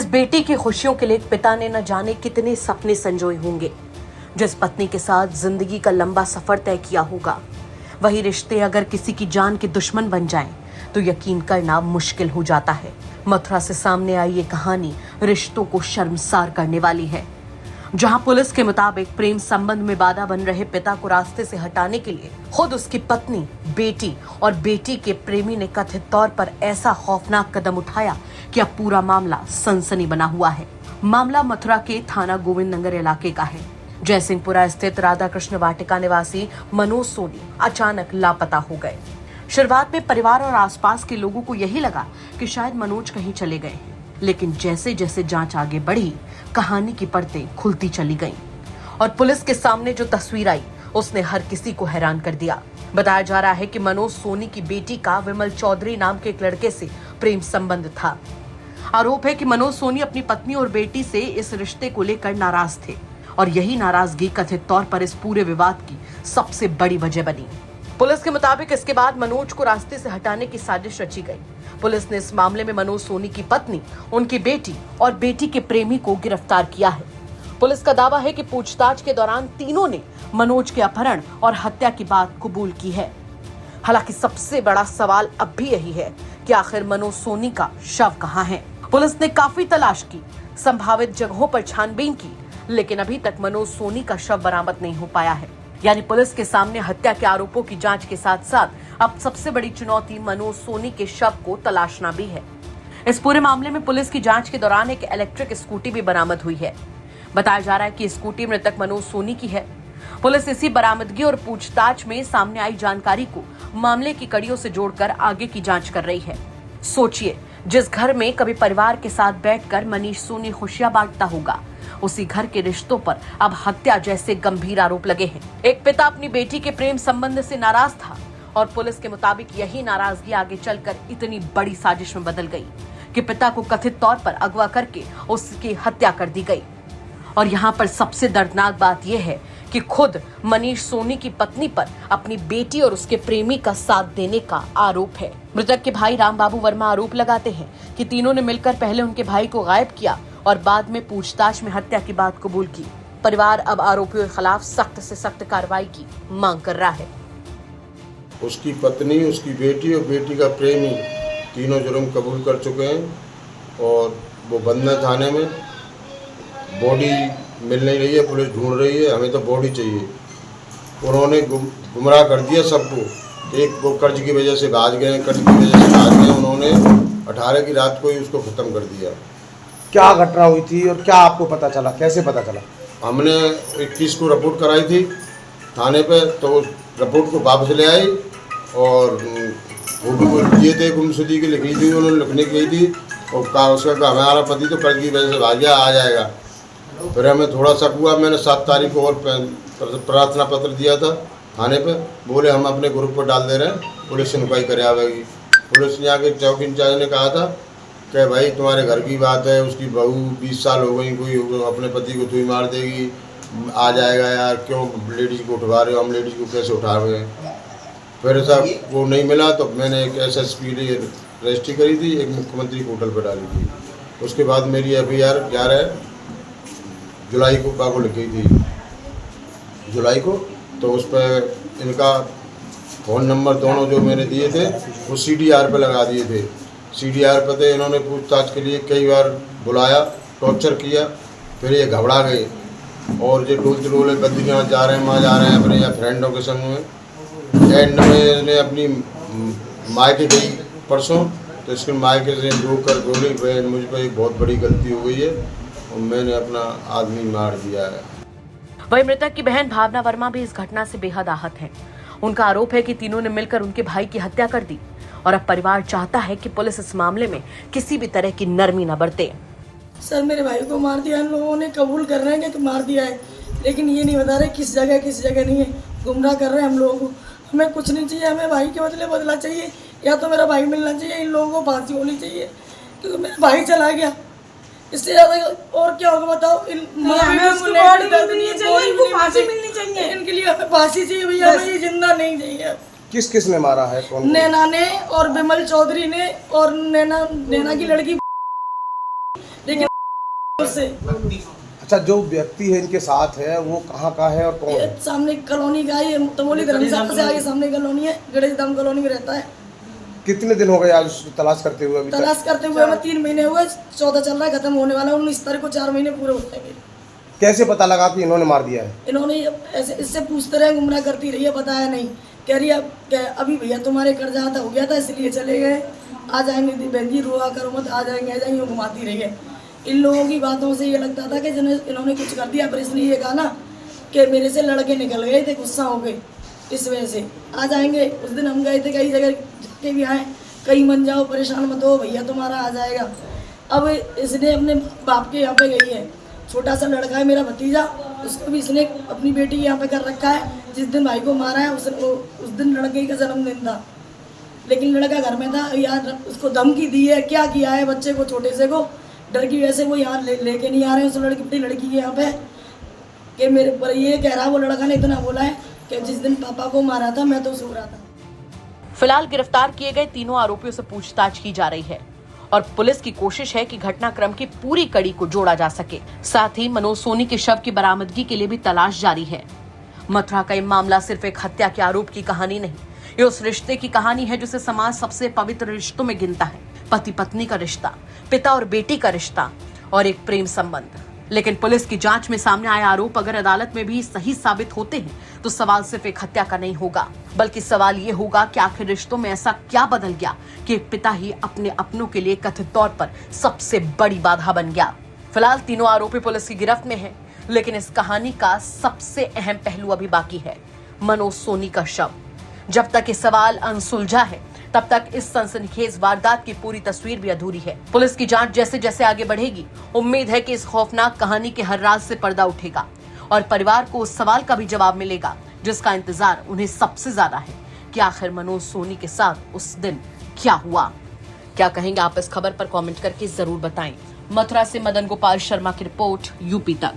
जिस बेटी की खुशियों के लिए एक पिता ने न जाने कितने सपने संजोए होंगे, जिस पत्नी के साथ जिंदगी का लंबा सफर तय किया होगा, वही रिश्ते अगर किसी की जान के दुश्मन बन जाएं, तो यकीन करना मुश्किल हो जाता है। मथुरा से सामने आई ये कहानी रिश्तों को शर्मसार करने वाली है, जहां पुलिस के मुताबिक प्रेम संबंध में बाधा बन रहे पिता को रास्ते से हटाने के लिए खुद उसकी पत्नी, बेटी और बेटी के प्रेमी ने कथित तौर पर ऐसा खौफनाक कदम उठाया कि अब पूरा मामला सनसनी बना हुआ है। मामला मथुरा के थाना गोविंद नगर इलाके का है। जयसिंहपुरा स्थित राधा कृष्ण वाटिका निवासी मनोज सोनी अचानक लापता हो गए। शुरुआत में परिवार और आसपास के लोगों को यही लगा कि शायद मनोज कहीं चले गए हैं, लेकिन जैसे जैसे जांच आगे बढ़ी, कहानी की परतें खुलती चली गईं और पुलिस के सामने जो तस्वीर आई उसने हर किसी को हैरान कर दिया। बताया जा रहा है कि मनोज सोनी की बेटी का विमल चौधरी नाम के एक लड़के से प्रेम संबंध था। आरोप है कि मनोज सोनी अपनी पत्नी और बेटी से इस रिश्ते को लेकर नाराज थे और यही नाराजगी कथित तौर पर इस पूरे विवाद की सबसे बड़ी वजह बनी। पुलिस के मुताबिक इसके बाद मनोज को रास्ते से हटाने की साजिश रची गई। पुलिस ने इस मामले में मनोज सोनी की पत्नी, उनकी बेटी और बेटी के प्रेमी को गिरफ्तार किया है। पुलिस का दावा है कि पूछताछ के दौरान तीनों ने मनोज के अपहरण और हत्या की बात कबूल की है। हालांकि सबसे बड़ा सवाल अब भी यही है कि आखिर मनोज सोनी का शव कहां है। पुलिस ने काफी तलाश की, संभावित जगहों पर छानबीन की, लेकिन अभी तक मनोज सोनी का शव बरामद नहीं हो पाया है। यानी पुलिस के सामने हत्या के आरोपों की जांच के साथ साथ अब सबसे बड़ी चुनौती मनोज सोनी के शव को तलाशना भी है। इस पूरे मामले में पुलिस की जांच के दौरान एक इलेक्ट्रिक स्कूटी भी बरामद हुई है। बताया जा रहा है कि स्कूटी मृतक मनोज सोनी की है। पुलिस इसी बरामदगी और पूछताछ में सामने आई जानकारी को मामले की कड़ियों से जोड़कर आगे की जांच कर रही है। सोचिए, जिस घर में कभी परिवार के साथ बैठकर मनीष सोनी खुशियां बांटता होगा, उसी घर के रिश्तों पर अब हत्या जैसे गंभीर आरोप लगे हैं। एक पिता अपनी बेटी के प्रेम संबंध से नाराज था और पुलिस के मुताबिक यही नाराजगी आगे चलकर इतनी बड़ी साजिश में बदल गई कि पिता को कथित तौर पर अगवा करके उसकी हत्या कर दी गई। और यहाँ पर सबसे दर्दनाक बात यह है कि खुद मनीष सोनी की पत्नी पर अपनी बेटी और उसके प्रेमी का साथ देने का आरोप है। मृतक के भाई राम बाबू वर्मा आरोप लगाते हैं कि तीनों ने मिलकर पहले उनके भाई को गायब किया और बाद में पूछताछ में हत्या की बात कबूल की। परिवार अब आरोपियों के खिलाफ सख्त से सख्त कार्रवाई की मांग कर रहा है। उसकी पत्नी, उसकी बेटी और बेटी का प्रेमी तीनों जुर्म कबूल कर चुके हैं और वो बंधना थाने में। बॉडी मिल नहीं रही है, पुलिस ढूंढ रही है, हमें तो बॉडी चाहिए। उन्होंने गुमराह कर दिया सबको। एक वो कर्ज की वजह से भाग गए, उन्होंने 18 की रात को ही उसको ख़त्म कर दिया। क्या घटना हुई थी और क्या आपको पता चला, कैसे पता चला? हमने 21 को रिपोर्ट कराई थी थाने पे, तो रिपोर्ट को वापस ले आई और फोटो दिए थे, गुमशुदगी की लिखी थी, उन्होंने लिखने की थी और कहा उसका हमारा पति तो कर्ज की वजह से भाग गया, आ जाएगा। फिर हमें थोड़ा शक हुआ, मैंने 7 तारीख को और प्रार्थना पत्र दिया था थाने पे। बोले हम अपने ग्रुप पर डाल दे रहे हैं, पुलिस सुनवाई करे आवेगी। पुलिस ने आके चौकी इंचार्ज ने कहा था कि भाई तुम्हारे घर की बात है, उसकी बहू 20 साल हो गई, कोई अपने पति को तू ही मार देगी, आ जाएगा यार, क्यों लेडीज़ को उठवा रहे हो, हम लेडीज़ को कैसे उठा रहे हैं। फिर सब वो नहीं मिला तो मैंने एक SSP रजिस्ट्री करी थी, एक मुख्यमंत्री पोर्टल पर डाली थी। उसके बाद मेरी FIR 11 जुलाई को लिखी थी, जुलाई को। तो उस पर इनका फ़ोन नंबर दोनों जो मैंने दिए थे वो CDR पे लगा दिए थे। CDR पे थे, इन्होंने पूछताछ के लिए कई बार बुलाया, टॉर्चर किया। फिर ये घबरा गए और जो डोल बद्रीनाथ जा रहे हैं, वहाँ जा रहे हैं अपने या फ्रेंडों के संग में। एंड में इन्हें अपनी मायके गई परसों, तो इसके मायके से रोकर बोली मुझ पर एक बहुत बड़ी गलती हो गई है और मैंने अपना आदमी मार दिया है। वही मृतक की बहन भावना वर्मा भी इस घटना से बेहद आहत है। उनका आरोप है कि तीनों ने मिलकर उनके भाई की हत्या कर दी और अब परिवार चाहता है कि पुलिस इस मामले में किसी भी तरह की नरमी न बरते। सर, मेरे भाई को मार दिया, इन लोगों ने कबूल कर रहे हैं कि मार दिया है, लेकिन ये नहीं बता रहे किस जगह नहीं है। गुमराह कर रहे हैं हम लोगों को। हमें कुछ नहीं चाहिए, हमें भाई के बदले बदला चाहिए, या तो मेरा भाई मिलना चाहिए, इन लोगों को फांसी होनी चाहिए, क्योंकि मेरा भाई चला गया। इससे ज़्यादा और क्या होगा बताओ? इनके लिए हमें फांसी चाहिए भैया, हमें ये जिंदा नहीं चाहिए। किस किस ने मारा है? कौन? नैना ने और विमल चौधरी ने और नैना की लड़की। लेकिन उससे अच्छा, जो व्यक्ति है इनके साथ है वो कहाँ का है और कौन ये है? सामने कॉलोनी का है, ये तमोली धर्मशाला से आगे सामने कॉलोनी है, गणेश धाम कॉलोनी में रहता है। कितने दिन हो गए आज उसको तलाश करते हुए अभी तक? तलाश करते हुए हमें 3 महीने हुए, 14 चल रहा है, खत्म होने वाला है, 19 तारीख को 4 महीने पूरे हो जाएंगे। कैसे पता लगा कि इन्होंने मार दिया है? इन्होंने ऐसे इससे पूछते रहे, गुमराह करती रही है, बताया नहीं। कह रही है अभी भैया तुम्हारे कर्जा आता हो गया था इसलिए चले गए, आ जाएंगे बहन जी, रोआ करो मत, आ जाएंगे घुमाती रही है। इन लोगों की बातों से ये लगता था कि इन्होंने कुछ कर दिया, पर इसने ये कहा ना कि मेरे से लड़के निकल गए थे, गुस्सा हो गए, इस वजह से आ जाएंगे। उस दिन हम गए थे, कई जगह जाके भी आए, कहीं मन जाओ, परेशान मत हो, भैया तुम्हारा आ जाएगा। अब इसने अपने बाप के यहाँ पे गई है, छोटा सा लड़का है मेरा भतीजा, उसको भी इसने अपनी बेटी के यहाँ पे कर रखा है। जिस दिन भाई को मारा है उस दिन लड़के का जन्मदिन था, लेकिन लड़का घर में था। यार उसको धमकी दी है, क्या किया है बच्चे को, छोटे से को डर की वजह से वो यहाँ लेके नहीं आ रहे हैं उस लड़की के यहाँ पे, कि मेरे पर ये कह रहा है, वो लड़का ने इतना बोला है कि जिस दिन पापा को मारा था मैं तो सो रहा था। फिलहाल गिरफ्तार किए गए तीनों आरोपियों से पूछताछ की जा रही है और पुलिस की कोशिश है कि घटनाक्रम की पूरी कड़ी को जोड़ा जा सके। साथ ही मनोज सोनी के शव की बरामदगी के लिए भी तलाश जारी है। मथुरा का ये मामला सिर्फ एक हत्या के आरोप की कहानी नहीं, ये उस रिश्ते की कहानी है जिसे समाज सबसे पवित्र रिश्तों में गिनता है। पति पत्नी का रिश्ता, पिता और बेटी का रिश्ता और एक प्रेम संबंध। लेकिन पुलिस की जांच में सामने आए आरोप अगर अदालत में भी सही साबित होते हैं तो सवाल सिर्फ एक हत्या का नहीं होगा, बल्कि सवाल ये होगा कि आखिर रिश्तों में ऐसा क्या बदल गया कि एक पिता ही अपने अपनों के लिए कथित तौर पर सबसे बड़ी बाधा बन गया। फिलहाल तीनों आरोपी पुलिस की गिरफ्त में हैं, लेकिन इस कहानी का सबसे अहम पहलू अभी बाकी है, मनोज सोनी का शव। जब तक ये सवाल अनसुलझा है तब तक इस सनसनीखेज वारदात की पूरी तस्वीर भी अधूरी है। पुलिस की जांच जैसे जैसे आगे बढ़ेगी, उम्मीद है कि इस खौफनाक कहानी के हर राज से पर्दा उठेगा और परिवार को उस सवाल का भी जवाब मिलेगा जिसका इंतजार उन्हें सबसे ज्यादा है कि आखिर मनोज सोनी के साथ उस दिन क्या हुआ। क्या कहेंगे आप इस खबर पर कमेंट करके जरूर बताएं। मथुरा से मदन गोपाल शर्मा की रिपोर्ट, यूपी तक।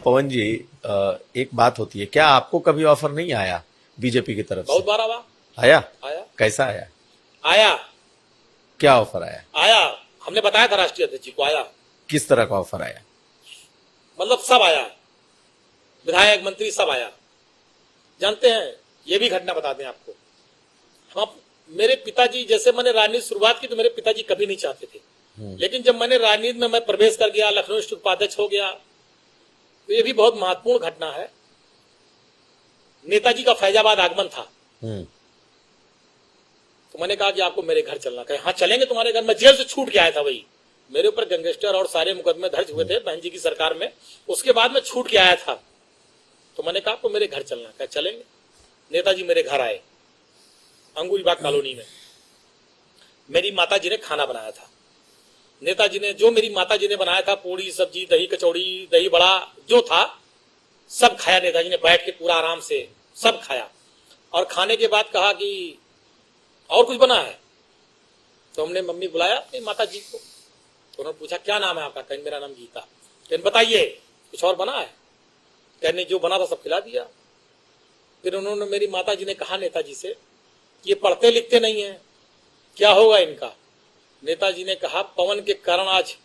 पवन जी, एक बात होती है, क्या आपको कभी ऑफर नहीं आया बीजेपी की तरफ से? बहुत बार आया। आया। कैसा आया? आया। क्या ऑफर आया? आया, हमने बताया था राष्ट्रीय अध्यक्ष जी को। आया। किस तरह का ऑफर आया? मतलब सब आया, विधायक मंत्री सब आया। जानते हैं, ये भी घटना बताते हैं आपको। हम मेरे पिताजी, जैसे मैंने राजनीति शुरुआत की तो मेरे पिताजी कभी नहीं चाहते थे, लेकिन जब मैंने राजनीति में मैं प्रवेश कर गया, लखनऊ स्थित उपाध्यक्ष हो गया, तो ये भी बहुत महत्वपूर्ण घटना है। नेताजी का फैजाबाद आगमन था, तो मैंने कहा कि आपको मेरे घर चलना। कहे हाँ चलेंगे तुम्हारे घर। मैं जेल से छूट के आया था, वही मेरे ऊपर गैंगस्टर और सारे मुकदमे दर्ज हुए थे बहन जी की सरकार में, उसके बाद मैं छूट के आया था। तो मैंने कहा आपको मेरे घर चलना। कहे चलेंगे। नेताजी मेरे घर आए, अंगूरीबाग कॉलोनी में। मेरी माता जी ने खाना बनाया था। नेताजी ने, जो मेरी माता जी ने बनाया था, पूड़ी सब्जी, दही कचौड़ी, दही बड़ा जो था सब खाया। नेताजी ने बैठ के पूरा आराम से सब खाया और खाने के बाद कहा कि और कुछ बना है। तो हमने मम्मी बुलाया अपनी माता जी को, तो उन्होंने पूछा क्या नाम है आपका? कहीं मेरा नाम गीता। कहने बताइए कुछ और बना है? कहने जो बना था सब खिला दिया। फिर उन्होंने, मेरी माता जी ने कहा नेताजी से, ये पढ़ते लिखते नहीं है, क्या होगा इनका? नेताजी ने कहा पवन के कारण आज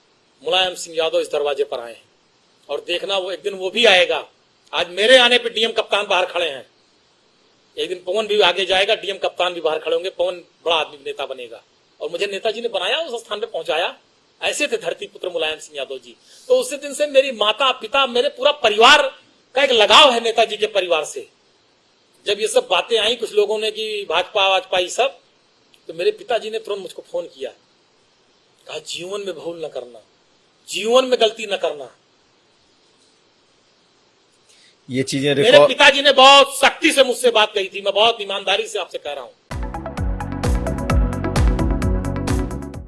मुलायम सिंह यादव इस दरवाजे पर आए हैं और देखना वो एक दिन वो भी आएगा। आज मेरे आने पे डीएम कप्तान बाहर खड़े हैं, एक दिन पवन भी आगे जाएगा, डीएम कप्तान भी बाहर खड़े होंगे, पवन बड़ा आदमी नेता बनेगा। और मुझे नेताजी ने बनाया, उस स्थान पे पहुंचाया। ऐसे थे धरती पुत्र मुलायम सिंह यादव जी। तो उसी दिन से मेरी माता पिता, मेरे पूरा परिवार का एक लगाव है नेताजी के परिवार से। जब ये सब बातें आई कुछ लोगों ने कि भाजपा वाजपा ये सब, तो मेरे पिताजी ने तुरंत मुझको फोन किया, कहा जीवन में भूल न करना, जीवन में गलती न करना। ये चीजें मेरे पिताजी ने बहुत सख्ती से मुझसे बात कही थी, मैं बहुत ईमानदारी से आपसे कह रहा हूं।